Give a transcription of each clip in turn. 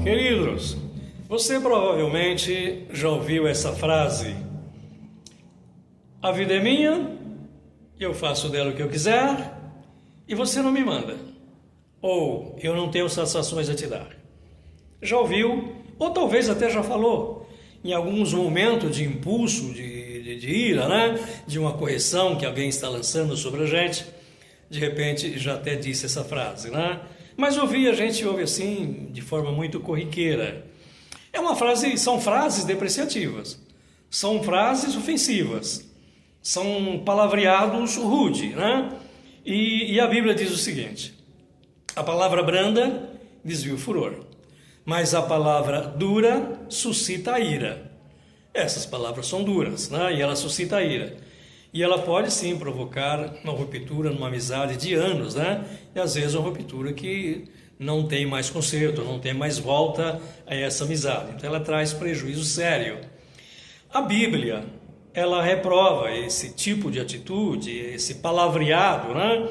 Queridos, você provavelmente já ouviu essa frase: a vida é minha, eu faço dela o que eu quiser e você não me manda. Ou eu não tenho satisfações a te dar. Já ouviu? Ou talvez até já falou em alguns momentos de impulso, de ira, né? De uma correção que alguém está lançando sobre a gente. De repente já até disse essa frase, né? Mas a gente ouve assim de forma muito corriqueira. São frases depreciativas, são frases ofensivas, são palavreados rude, né? E a Bíblia diz o seguinte: a palavra branda desvia o furor, mas a palavra dura suscita a ira. Essas palavras são duras, né? E ela suscita a ira. E ela pode sim provocar uma ruptura numa amizade de anos, né? E às vezes uma ruptura que não tem mais conserto, não tem mais volta a essa amizade. Então ela traz prejuízo sério. A Bíblia, ela reprova esse tipo de atitude, esse palavreado, né?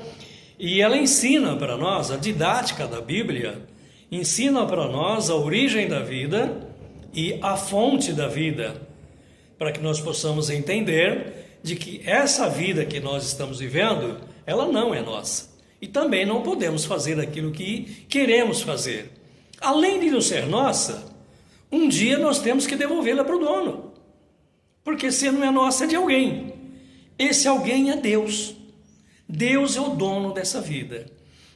E ela ensina para nós, a didática da Bíblia, ensina para nós a origem da vida e a fonte da vida, para que nós possamos entender de que essa vida que nós estamos vivendo, ela não é nossa. E também não podemos fazer aquilo que queremos fazer. Além de não ser nossa, um dia nós temos que devolvê-la para o dono. Porque se não é nossa, é de alguém. Esse alguém é Deus. Deus é o dono dessa vida.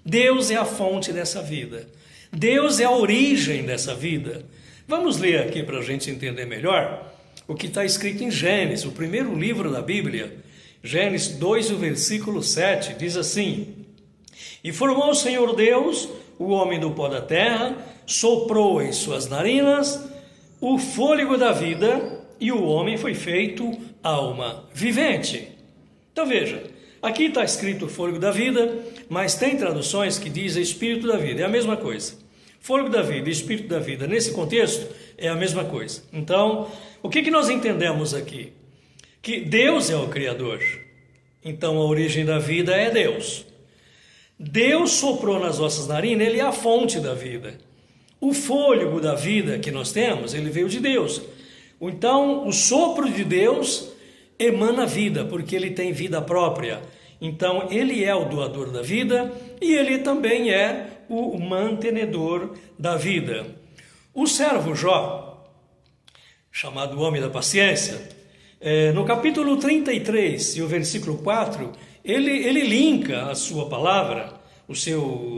Deus é a fonte dessa vida. Deus é a origem dessa vida. Vamos ler aqui para a gente entender melhor o que está escrito em Gênesis, o primeiro livro da Bíblia. Gênesis 2, o versículo 7, diz assim: e formou o Senhor Deus o homem do pó da terra, soprou em suas narinas o fôlego da vida, e o homem foi feito alma vivente. Então veja, aqui está escrito fôlego da vida, mas tem traduções que dizem espírito da vida, é a mesma coisa. Fôlego da vida e espírito da vida, nesse contexto, é a mesma coisa. Então, o que nós entendemos aqui? Que Deus é o Criador. Então, a origem da vida é Deus. Deus soprou nas nossas narinas, Ele é a fonte da vida. O fôlego da vida que nós temos, ele veio de Deus. Então, o sopro de Deus emana vida, porque Ele tem vida própria. Então, Ele é o doador da vida e Ele também é o mantenedor da vida. O servo Jó, chamado homem da paciência, no capítulo 33 e o versículo 4, ele linka a sua palavra,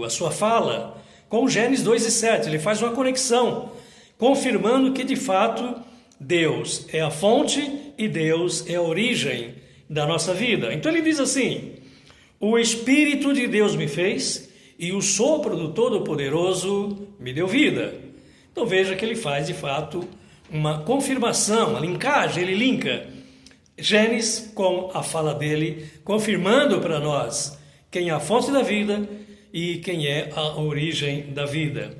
a sua fala, com Gênesis 2 e 7. Ele faz uma conexão, confirmando que de fato Deus é a fonte e Deus é a origem da nossa vida. Então ele diz assim: o Espírito de Deus me fez e o sopro do Todo-Poderoso me deu vida. Então veja que ele faz de fato uma confirmação, uma linkagem, ele linka Gênesis com a fala dele, confirmando para nós quem é a fonte da vida e quem é a origem da vida.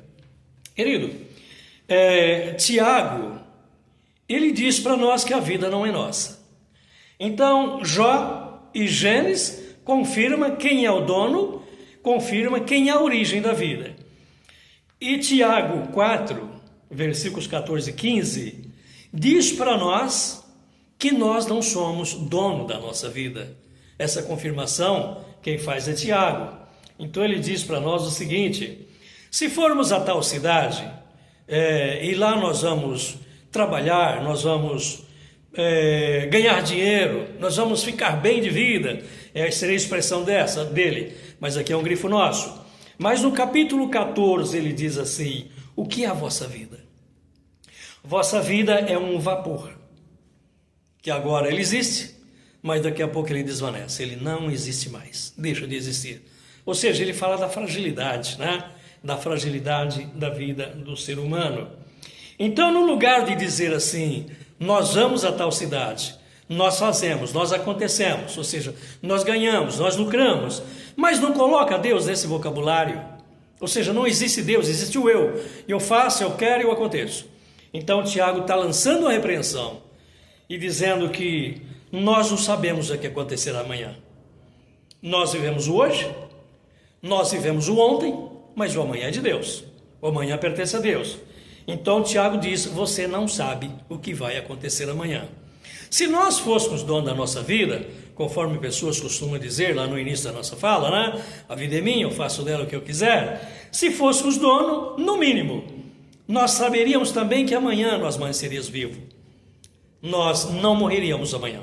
Querido, Tiago, ele diz para nós que a vida não é nossa. Então, Jó e Gênesis confirma quem é o dono, confirma quem é a origem da vida. E Tiago 4, versículos 14 e 15, diz para nós que nós não somos dono da nossa vida. Essa confirmação, quem faz é Tiago. Então ele diz para nós o seguinte: se formos a tal cidade, e lá nós vamos trabalhar, nós vamos ganhar dinheiro, nós vamos ficar bem de vida, seria a expressão dele, mas aqui é um grifo nosso. Mas no capítulo 14 ele diz assim: o que é a vossa vida? Vossa vida é um vapor, que agora ele existe, mas daqui a pouco ele desvanece, ele não existe mais, deixa de existir. Ou seja, ele fala da fragilidade, né? Da fragilidade da vida do ser humano. Então, no lugar de dizer assim, nós vamos a tal cidade, nós fazemos, nós acontecemos, ou seja, nós ganhamos, nós lucramos, mas não coloca Deus nesse vocabulário. Ou seja, não existe Deus, existe o eu. Eu faço, eu quero e eu aconteço. Então, Tiago está lançando a repreensão e dizendo que nós não sabemos o que acontecerá amanhã. Nós vivemos o hoje, nós vivemos o ontem, mas o amanhã é de Deus. O amanhã pertence a Deus. Então Tiago diz, você não sabe o que vai acontecer amanhã. Se nós fôssemos dono da nossa vida, conforme pessoas costumam dizer lá no início da nossa fala, né? A vida é minha, eu faço dela o que eu quiser. Se fôssemos dono, no mínimo, nós saberíamos também que amanhã nós amanheceríamos vivos. Nós não morreríamos amanhã.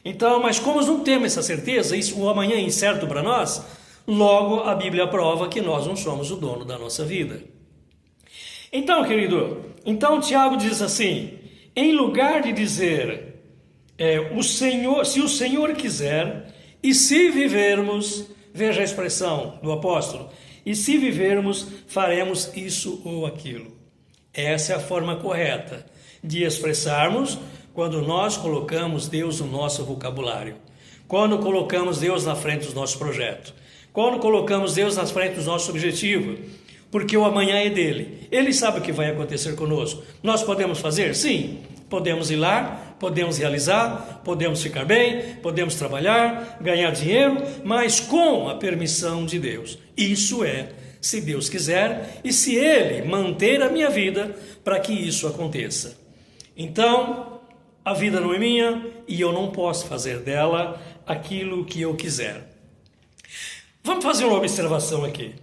Então, mas como nós não temos essa certeza, isso, o amanhã é incerto para nós, logo a Bíblia prova que nós não somos o dono da nossa vida. Então, querido, Tiago diz assim, em lugar de dizer, o Senhor, se o Senhor quiser, e se vivermos, veja a expressão do apóstolo, e se vivermos, faremos isso ou aquilo. Essa é a forma correta de expressarmos quando nós colocamos Deus no nosso vocabulário, quando colocamos Deus na frente dos nossos projetos, quando colocamos Deus na frente dos nossos objetivos, porque o amanhã é dele. Ele sabe o que vai acontecer conosco. Nós podemos fazer? Sim. Podemos ir lá, podemos realizar, podemos ficar bem, podemos trabalhar, ganhar dinheiro, mas com a permissão de Deus. Isso é, se Deus quiser e se Ele manter a minha vida para que isso aconteça. Então, a vida não é minha e eu não posso fazer dela aquilo que eu quiser. Vamos fazer uma observação aqui.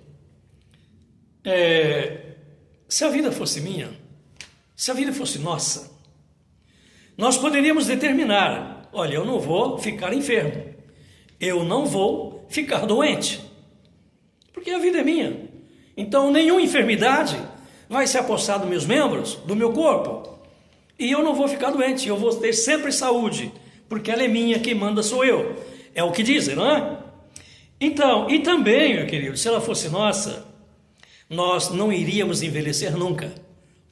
Se a vida fosse minha, se a vida fosse nossa, nós poderíamos determinar, olha, eu não vou ficar enfermo, eu não vou ficar doente, porque a vida é minha. Então nenhuma enfermidade vai se apossar dos meus membros, do meu corpo, e eu não vou ficar doente, eu vou ter sempre saúde, porque ela é minha, quem manda sou eu. É o que dizem, não é? Então, e também, meu querido, se ela fosse nossa, nós não iríamos envelhecer nunca.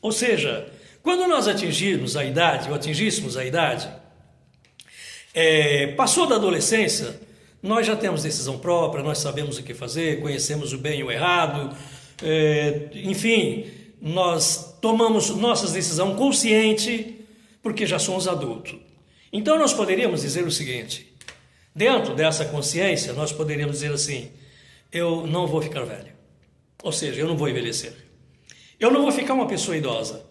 Ou seja, quando nós atingíssemos a idade, passou da adolescência, nós já temos decisão própria, nós sabemos o que fazer, conhecemos o bem e o errado, enfim, nós tomamos nossas decisões consciente, porque já somos adultos. Então nós poderíamos dizer o seguinte, dentro dessa consciência, nós poderíamos dizer assim, eu não vou ficar velho. Ou seja, eu não vou envelhecer. Eu não vou ficar uma pessoa idosa.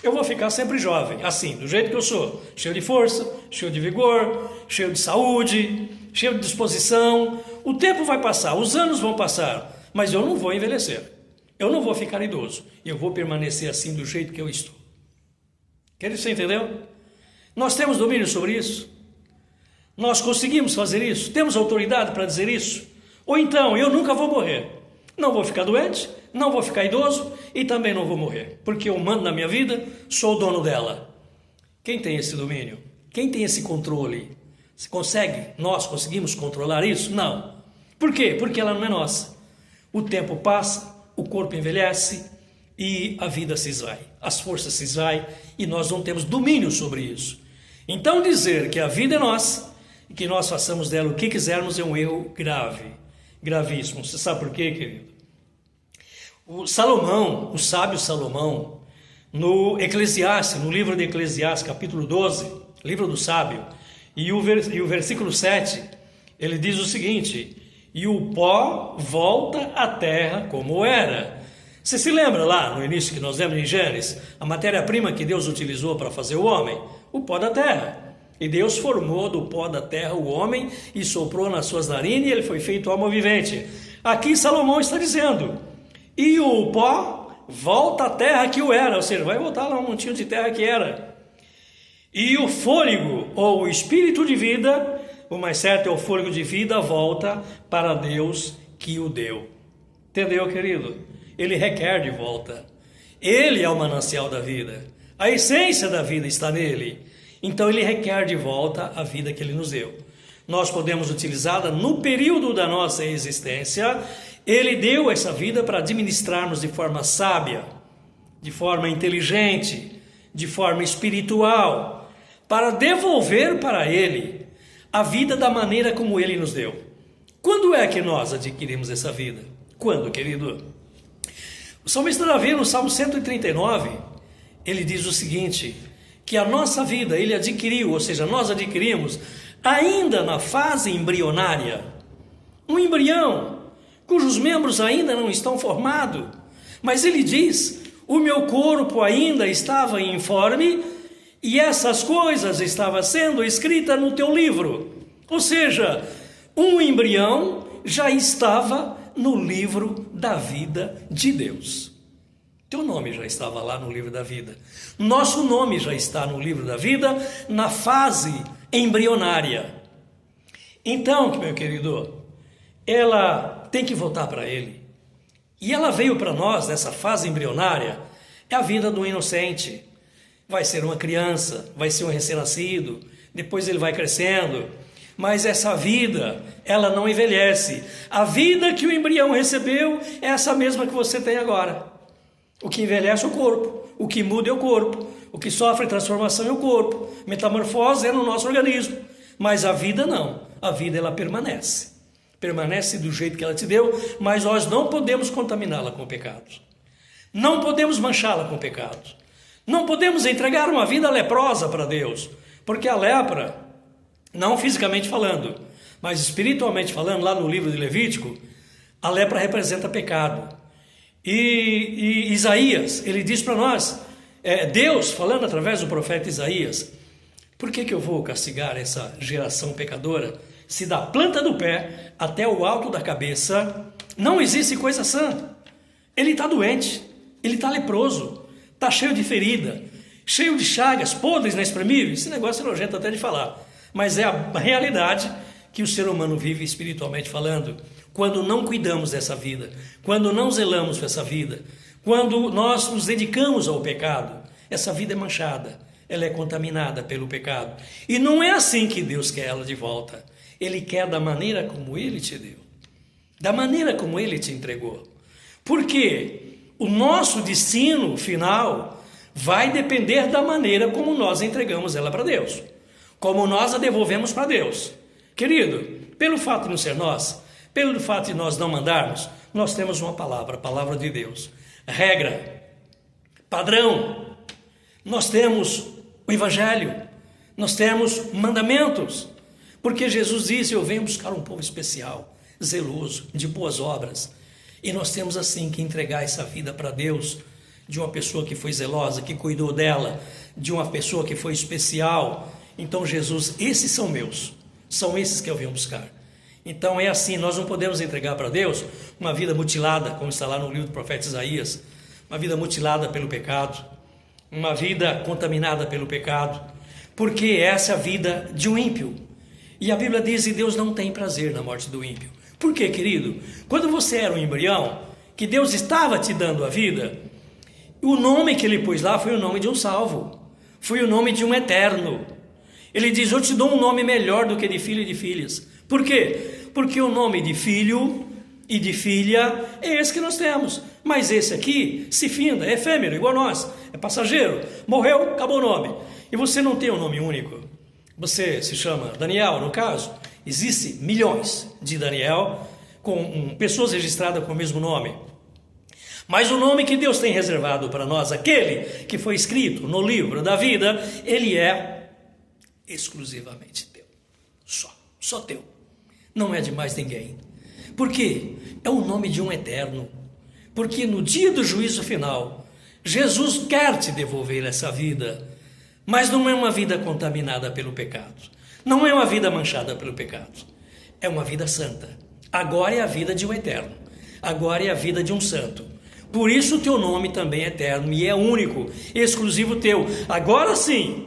Eu vou ficar sempre jovem, assim, do jeito que eu sou. Cheio de força, cheio de vigor, cheio de saúde, cheio de disposição. O tempo vai passar, os anos vão passar, mas eu não vou envelhecer. Eu não vou ficar idoso. Eu vou permanecer assim do jeito que eu estou. Você entendeu? Nós temos domínio sobre isso? Nós conseguimos fazer isso? Temos autoridade para dizer isso? Ou então, eu nunca vou morrer. Não vou ficar doente, não vou ficar idoso e também não vou morrer, porque eu mando na minha vida, sou o dono dela. Quem tem esse domínio? Quem tem esse controle? Se consegue? Nós conseguimos controlar isso? Não. Por quê? Porque ela não é nossa. O tempo passa, o corpo envelhece e a vida se esvai, as forças se esvaem e nós não temos domínio sobre isso. Então dizer que a vida é nossa e que nós façamos dela o que quisermos é um erro grave. Gravíssimo. Você sabe por quê, querido? O sábio Salomão, no Eclesiastes, no livro de Eclesiastes, capítulo 12, livro do sábio, e o versículo 7, ele diz o seguinte, e o pó volta à terra como era. Você se lembra lá no início que nós lemos em Gênesis, a matéria-prima que Deus utilizou para fazer o homem? O pó da terra. E Deus formou do pó da terra o homem e soprou nas suas narinas e ele foi feito alma vivente. Aqui Salomão está dizendo, e o pó volta à terra que o era, ou seja, vai voltar lá um montinho de terra que era. E o fôlego, ou o espírito de vida, o mais certo é o fôlego de vida, volta para Deus que o deu. Entendeu, querido? Ele requer de volta. Ele é o manancial da vida. A essência da vida está nele. Então ele requer de volta a vida que ele nos deu. Nós podemos utilizá-la no período da nossa existência. Ele deu essa vida para administrarmos de forma sábia, de forma inteligente, de forma espiritual, para devolver para ele a vida da maneira como ele nos deu. Quando é que nós adquirimos essa vida? Quando, querido? O salmista Davi, no Salmo 139, ele diz o seguinte, que a nossa vida ele adquiriu, ou seja, nós adquirimos ainda na fase embrionária, um embrião cujos membros ainda não estão formados, mas ele diz, o meu corpo ainda estava informe e essas coisas estavam sendo escritas no teu livro. Ou seja, um embrião já estava no livro da vida de Deus. Teu nome já estava lá no livro da vida. Nosso nome já está no livro da vida, na fase embrionária. Então, meu querido, ela tem que voltar para Ele. E ela veio para nós nessa fase embrionária, é a vida do inocente. Vai ser uma criança, vai ser um recém-nascido, depois ele vai crescendo. Mas essa vida, ela não envelhece. A vida que o embrião recebeu é essa mesma que você tem agora. O que envelhece é o corpo, o que muda é o corpo, o que sofre transformação é o corpo, metamorfose é no nosso organismo. Mas a vida não, a vida ela permanece. Permanece do jeito que ela te deu, mas nós não podemos contaminá-la com o pecado. Não podemos manchá-la com o pecado. Não podemos entregar uma vida leprosa para Deus, porque a lepra, não fisicamente falando, mas espiritualmente falando, lá no livro de Levítico, a lepra representa pecado. E Isaías, ele diz para nós, Deus falando através do profeta Isaías, por que eu vou castigar essa geração pecadora, se da planta do pé até o alto da cabeça não existe coisa sã? Ele está doente, ele está leproso, está cheio de ferida, cheio de chagas, podres na espremível. Esse negócio é nojento até de falar, mas é a realidade que o ser humano vive espiritualmente falando, quando não cuidamos dessa vida, quando não zelamos por essa vida, quando nós nos dedicamos ao pecado, essa vida é manchada, ela é contaminada pelo pecado. E não é assim que Deus quer ela de volta. Ele quer da maneira como Ele te deu, da maneira como Ele te entregou. Porque o nosso destino final vai depender da maneira como nós entregamos ela para Deus, como nós a devolvemos para Deus. Querido, pelo fato de não ser nós, pelo fato de nós não mandarmos, nós temos uma palavra, a palavra de Deus, regra, padrão, nós temos o Evangelho, nós temos mandamentos, porque Jesus disse, eu venho buscar um povo especial, zeloso, de boas obras, e nós temos assim que entregar essa vida para Deus, de uma pessoa que foi zelosa, que cuidou dela, de uma pessoa que foi especial. Então Jesus, esses são meus, são esses que eu venho buscar. Então é assim, nós não podemos entregar para Deus uma vida mutilada, como está lá no livro do profeta Isaías, uma vida mutilada pelo pecado, uma vida contaminada pelo pecado, porque essa é a vida de um ímpio. E a Bíblia diz que Deus não tem prazer na morte do ímpio. Por quê, querido? Quando você era um embrião, que Deus estava te dando a vida, o nome que Ele pôs lá foi o nome de um salvo, foi o nome de um eterno. Ele diz, eu te dou um nome melhor do que de filho e de filhas. Por quê? Porque o nome de filho e de filha é esse que nós temos. Mas esse aqui se finda, é efêmero, igual nós, é passageiro. Morreu, acabou o nome. E você não tem um nome único. Você se chama Daniel, no caso. Existem milhões de Daniel com pessoas registradas com o mesmo nome. Mas o nome que Deus tem reservado para nós, aquele que foi escrito no livro da vida, ele é exclusivamente teu. Só teu. Não é de mais ninguém. Por quê? É o nome de um eterno. Porque no dia do juízo final, Jesus quer te devolver essa vida, mas não é uma vida contaminada pelo pecado. Não é uma vida manchada pelo pecado. É uma vida santa. Agora é a vida de um eterno. Agora é a vida de um santo. Por isso o teu nome também é eterno e é único, exclusivo teu. Agora sim,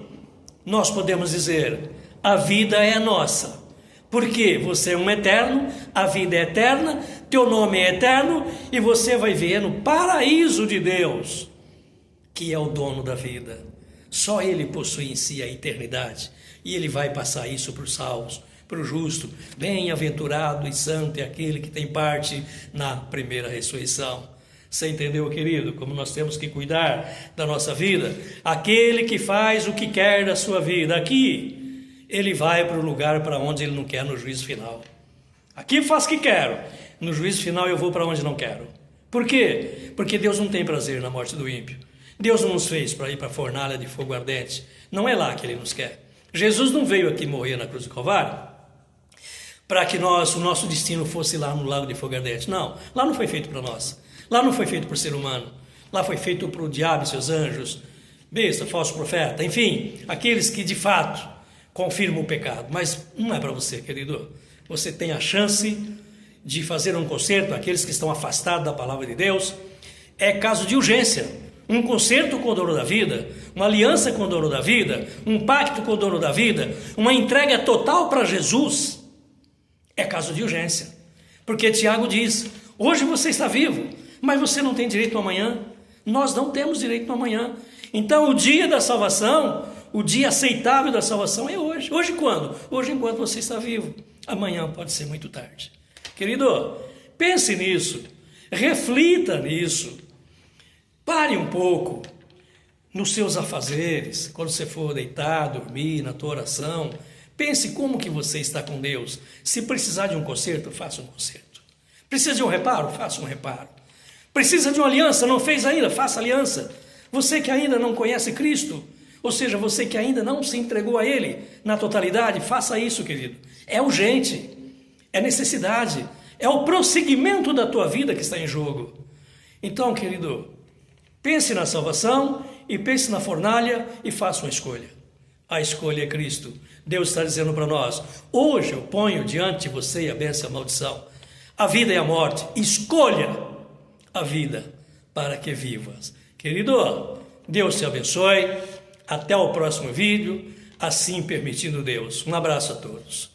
nós podemos dizer, a vida é nossa. Porque você é um eterno, a vida é eterna, teu nome é eterno e você vai ver no paraíso de Deus, que é o dono da vida. Só Ele possui em si a eternidade e Ele vai passar isso para os salvos, para o justo. Bem-aventurado e santo é aquele que tem parte na primeira ressurreição. Você entendeu, querido, como nós temos que cuidar da nossa vida? Aquele que faz o que quer da sua vida aqui, ele vai para o lugar para onde ele não quer no juízo final. Aqui faço o que quero, no juízo final eu vou para onde não quero. Por quê? Porque Deus não tem prazer na morte do ímpio. Deus não nos fez para ir para a fornalha de fogo ardente. Não é lá que Ele nos quer. Jesus não veio aqui morrer na cruz do Calvário para que o nosso destino fosse lá no lago de fogo ardente. Não, lá não foi feito para nós. Lá não foi feito por ser humano. Lá foi feito para o diabo e seus anjos, besta, falso profeta, enfim, aqueles que de fato confirmam o pecado. Mas não é para você, querido. Você tem a chance de fazer um conserto, aqueles que estão afastados da palavra de Deus. É caso de urgência. Um conserto com o dono da vida, uma aliança com o dono da vida, um pacto com o dono da vida, uma entrega total para Jesus. É caso de urgência. Porque Tiago diz: hoje você está vivo, mas você não tem direito ao amanhã. Nós não temos direito ao amanhã. Então o dia da salvação, o dia aceitável da salvação é hoje. Hoje quando? Hoje enquanto você está vivo. Amanhã pode ser muito tarde. Querido, pense nisso, reflita nisso, pare um pouco nos seus afazeres, quando você for deitar, dormir, na tua oração, pense como que você está com Deus. Se precisar de um conserto, faça um conserto. Precisa de um reparo? Faça um reparo. Precisa de uma aliança? Não fez ainda? Faça aliança. Você que ainda não conhece Cristo, ou seja, você que ainda não se entregou a Ele na totalidade, faça isso, querido. É urgente, é necessidade, é o prosseguimento da tua vida que está em jogo. Então, querido, pense na salvação e pense na fornalha e faça uma escolha. A escolha é Cristo. Deus está dizendo para nós: hoje eu ponho diante de você a bênção e a maldição, a vida e a morte. Escolha a vida para que vivas. Querido, Deus te abençoe. Até o próximo vídeo, assim permitindo Deus. Um abraço a todos.